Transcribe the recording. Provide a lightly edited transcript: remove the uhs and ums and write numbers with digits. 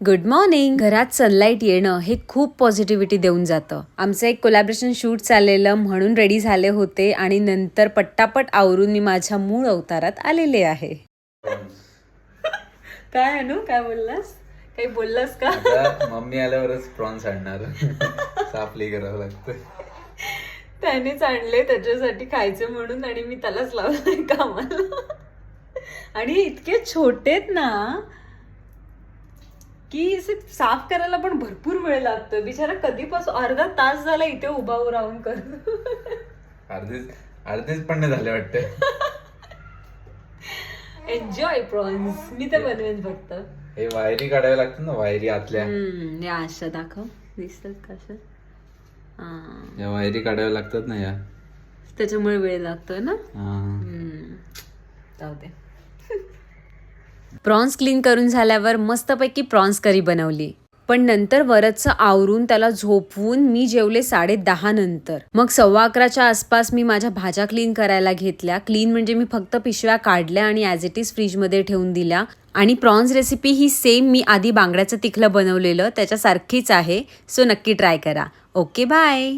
Good morning. घरात sunlight येणं हे खूप पॉझिटिव्हिटी देऊन जातं. आमचं एक कोलॅबरेशन शूट चाललेलं म्हणून रेडी झाले होते आणि नंतर पट्टापट आवरून मी माझ्या मूळ अवतारात आलेले आहे. काय अनु, काय बोललास? काही बोललास का? मम्मी आल्यावरच प्रॉन्स आणणार. साफली करावं लागतं. त्यानेच आणले त्याच्यासाठी खायचे म्हणून आणि मी त्यालाच लावलंय कामाला. आणि इतके छोटेत ना की साफ करायला पण भरपूर वेळ लागतो. बिचारा कधीपासून अर्धा तास झाला इथे उभा राहून करतो. अर्धेच पण नाही झाले वाटते. Enjoy prawns. मी तर बनवेन फक्त. हे वायरी काढाव्या लागतात ना, वायरी आतल्या. या अशा दाखव, दिसतात कसं. या वायरी काढाव्या लागतात ना, या त्याच्यामुळे वेळ लागतोय ना. जाऊ दे. प्रॉन्स क्लीन करून झाल्यावर मस्तपैकी प्रॉन्स करी बनवली. पण नंतर वरचं आवरून त्याला झोपवून मी जेवले 10:30 नंतर. मग 11:15च्या आसपास मी माझ्या भाज्या क्लीन करायला घेतल्या. क्लीन म्हणजे मी फक्त पिशव्या काढल्या आणि ॲज इट इज फ्रीजमध्ये ठेवून दिल्या. आणि प्रॉन्स रेसिपी ही सेम मी आधी बांगड्याचं तिखलं बनवलेलं त्याच्यासारखीच आहे. सो नक्की ट्राय करा. Okay, bye.